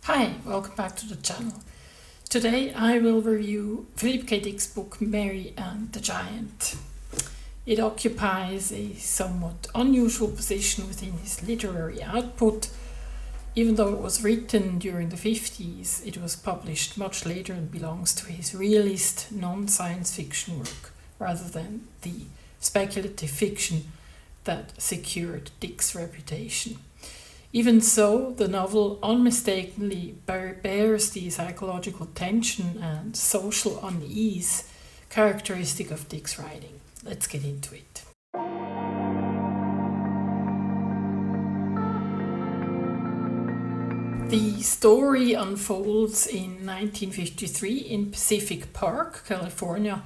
Hi, welcome back to the channel. Today I will review Philip K. Dick's book Mary and the Giant. It occupies a somewhat unusual position within his literary output. Even though it was written during the 50s, it was published much later and belongs to his realist non-science fiction work rather than the speculative fiction that secured Dick's reputation. Even so, the novel unmistakably bears the psychological tension and social unease characteristic of Dick's writing. Let's get into it. The story unfolds in 1953 in Pacific Park, California,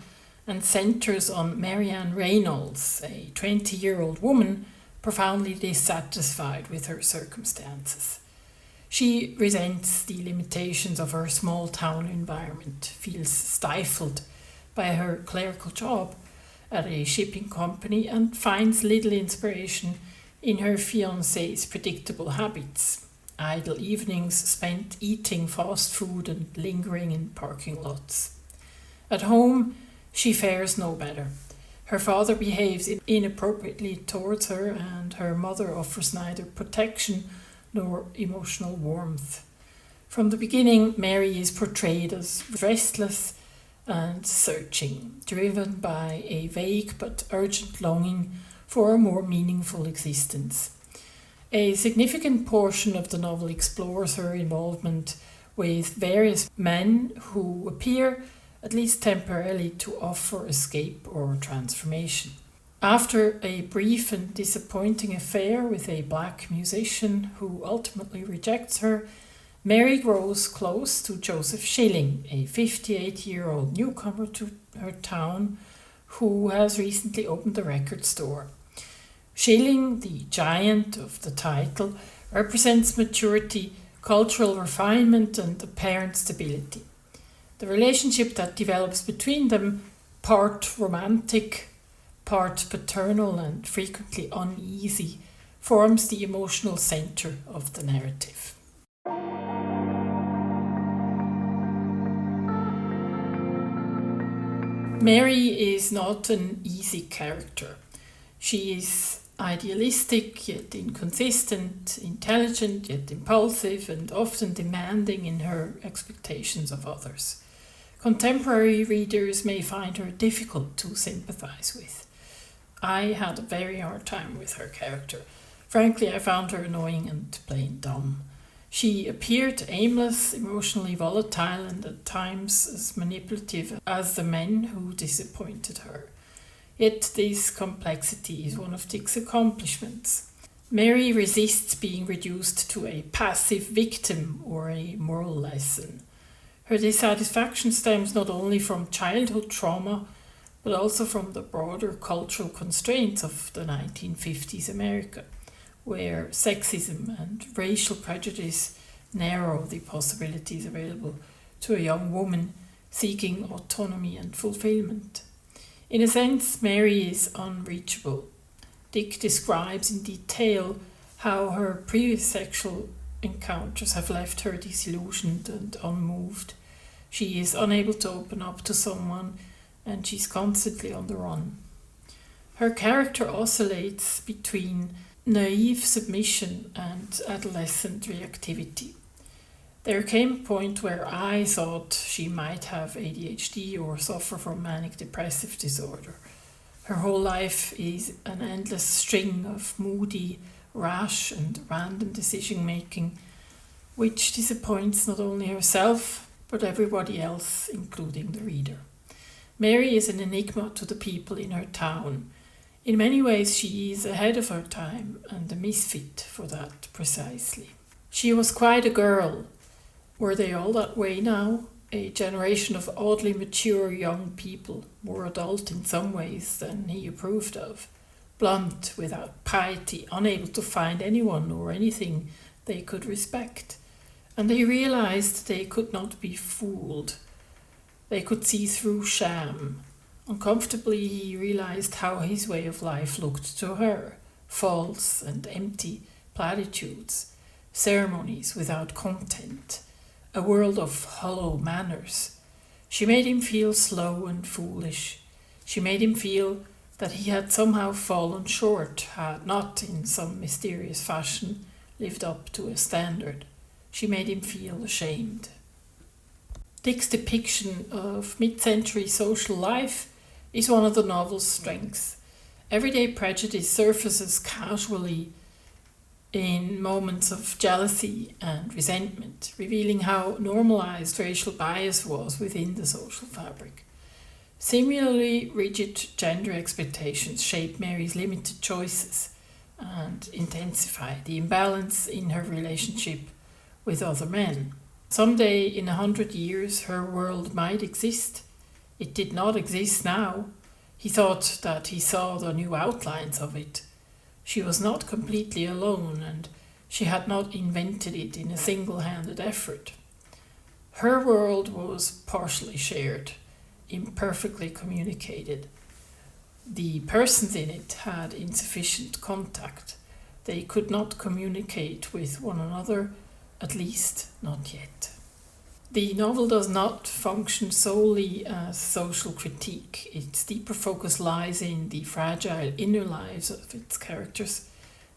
and centers on Mary Anne Reynolds, a 20-year-old woman profoundly dissatisfied with her circumstances. She resents the limitations of her small-town environment, feels stifled by her clerical job at a shipping company, and finds little inspiration in her fiancé's predictable habits. Idle evenings spent eating fast food and lingering in parking lots. At home, she fares no better. Her father behaves inappropriately towards her, and her mother offers neither protection nor emotional warmth. From the beginning, Mary is portrayed as restless and searching, driven by a vague but urgent longing for a more meaningful existence. A significant portion of the novel explores her involvement with various men who appear, at least temporarily, to offer escape or transformation. After a brief and disappointing affair with a black musician who ultimately rejects her, Mary grows close to Joseph Schilling, a 58-year-old newcomer to her town who has recently opened a record store. Schilling, the giant of the title, represents maturity, cultural refinement, and apparent stability. The relationship that develops between them, part romantic, part paternal and frequently uneasy, forms the emotional center of the narrative. Mary is not an easy character. She is idealistic yet inconsistent, intelligent yet impulsive, and often demanding in her expectations of others. Contemporary readers may find her difficult to sympathize with. I had a very hard time with her character. Frankly, I found her annoying and plain dumb. She appeared aimless, emotionally volatile, and at times as manipulative as the men who disappointed her. Yet this complexity is one of Dick's accomplishments. Mary resists being reduced to a passive victim or a moral lesson. Her dissatisfaction stems not only from childhood trauma, but also from the broader cultural constraints of the 1950s America, where sexism and racial prejudice narrow the possibilities available to a young woman seeking autonomy and fulfillment. In a sense, Mary is unreachable. Dick describes in detail how her previous sexual encounters have left her disillusioned and unmoved. She is unable to open up to someone, and she's constantly on the run. Her character oscillates between naive submission and adolescent reactivity. There came a point where I thought she might have ADHD or suffer from manic depressive disorder. Her whole life is an endless string of moody, rash and random decision making, which disappoints not only herself but everybody else, including the reader. Mary is an enigma to the people in her town. In many ways she is ahead of her time and a misfit for that precisely. She was quite a girl. Were they all that way now? A generation of oddly mature young people, more adult in some ways than he approved of, blunt, without piety, unable to find anyone or anything they could respect. And they realized they could not be fooled. They could see through sham. Uncomfortably he realized how his way of life looked to her, false and empty platitudes, ceremonies without content, a world of hollow manners. She made him feel slow and foolish. She made him feel that he had somehow fallen short, had not, in some mysterious fashion, lived up to a standard. She made him feel ashamed. Dick's depiction of mid-century social life is one of the novel's strengths. Everyday prejudice surfaces casually in moments of jealousy and resentment, revealing how normalized racial bias was within the social fabric. Similarly, rigid gender expectations shape Mary's limited choices and intensify the imbalance in her relationship with other men. Someday, in 100 years, her world might exist. It did not exist now. He thought that he saw the new outlines of it. She was not completely alone, and she had not invented it in a single-handed effort. Her world was partially shared, imperfectly communicated. The persons in it had insufficient contact. They could not communicate with one another, at least not yet. The novel does not function solely as social critique. Its deeper focus lies in the fragile inner lives of its characters,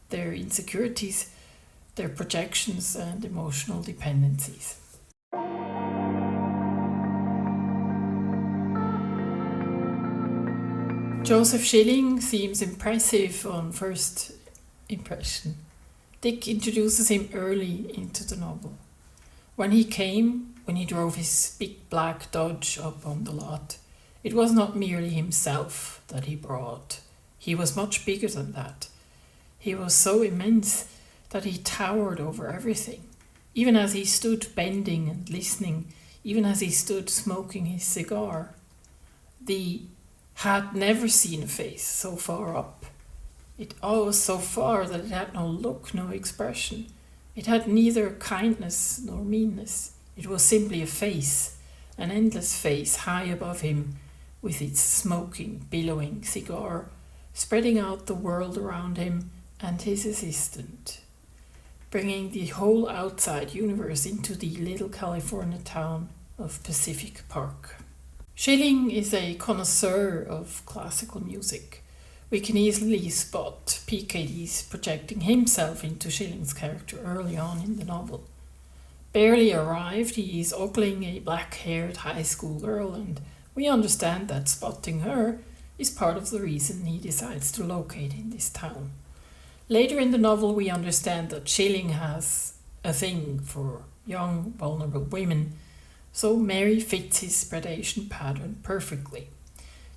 their insecurities, their projections and emotional dependencies. Joseph Schilling seems impressive on first impression. Dick introduces him early into the novel. When he drove his big black Dodge up on the lot, it was not merely himself that he brought. He was much bigger than that. He was so immense that he towered over everything, even as he stood bending and listening, even as he stood smoking his cigar. The had never seen a face so far up. It all was so far that it had no look, no expression. It had neither kindness nor meanness. It was simply a face, an endless face high above him, with its smoking, billowing cigar, spreading out the world around him and his assistant, bringing the whole outside universe into the little California town of Pacific Park. Schilling is a connoisseur of classical music. We can easily spot PKD's projecting himself into Schilling's character early on in the novel. Barely arrived, he is ogling a black-haired high school girl, and we understand that spotting her is part of the reason he decides to locate in this town. Later in the novel, we understand that Schilling has a thing for young, vulnerable women, so Mary fits his predation pattern perfectly.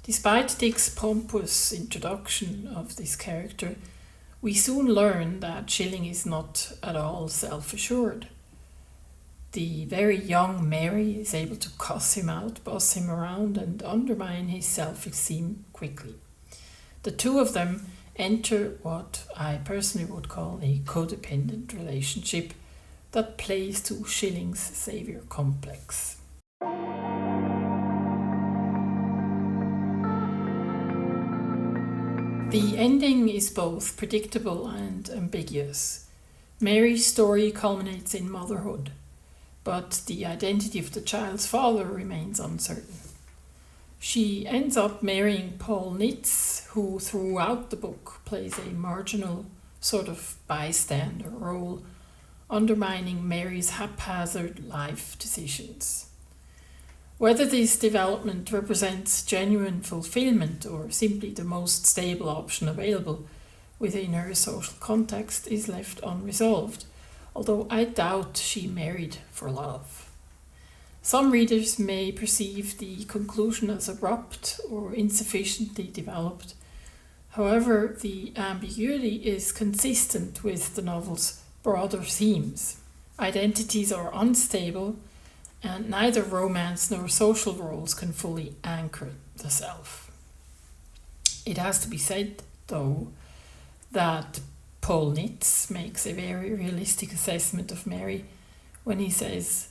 Despite Dick's pompous introduction of this character, we soon learn that Schilling is not at all self-assured. The very young Mary is able to cuss him out, boss him around, and undermine his self-esteem quickly. The two of them enter what I personally would call a codependent relationship that plays to Schilling's savior complex. The ending is both predictable and ambiguous. Mary's story culminates in motherhood, but the identity of the child's father remains uncertain. She ends up marrying Paul Nitz, who throughout the book plays a marginal sort of bystander role, undermining Mary's haphazard life decisions. Whether this development represents genuine fulfillment or simply the most stable option available within her social context is left unresolved, although I doubt she married for love. Some readers may perceive the conclusion as abrupt or insufficiently developed. However, the ambiguity is consistent with the novel's broader themes. Identities are unstable, and neither romance nor social roles can fully anchor the self. It has to be said, though, that Paul Nitz makes a very realistic assessment of Mary when he says,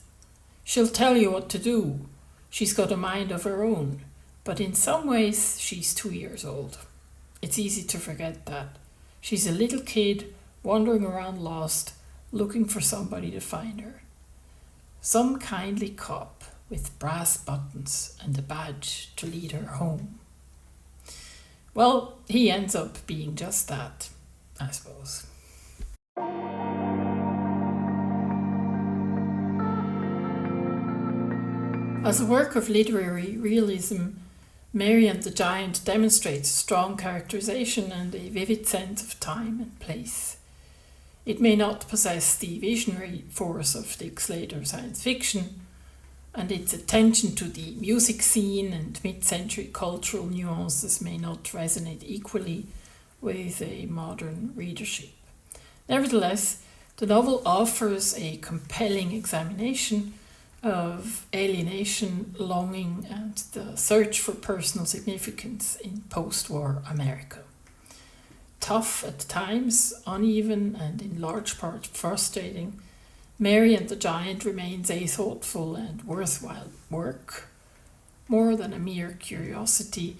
"She'll tell you what to do. She's got a mind of her own, but in some ways she's 2 years old. It's easy to forget that. She's a little kid wandering around lost, looking for somebody to find her." some kindly cop with brass buttons and a badge to lead her home. Well, he ends up being just that, I suppose. As a work of literary realism, Mary and the Giant demonstrates strong characterization and a vivid sense of time and place. It may not possess the visionary force of Dick Slater's science fiction, and its attention to the music scene and mid-century cultural nuances may not resonate equally with a modern readership. Nevertheless, the novel offers a compelling examination of alienation, longing, and the search for personal significance in post-war America. Tough at times, uneven, and in large part frustrating, Mary and the Giant remains a thoughtful and worthwhile work. More than a mere curiosity,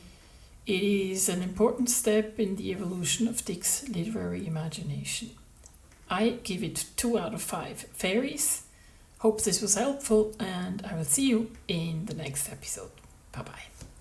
it is an important step in the evolution of Dick's literary imagination. I give it 2 out of 5 fairies. Hope this was helpful, and I will see you in the next episode. Bye-bye.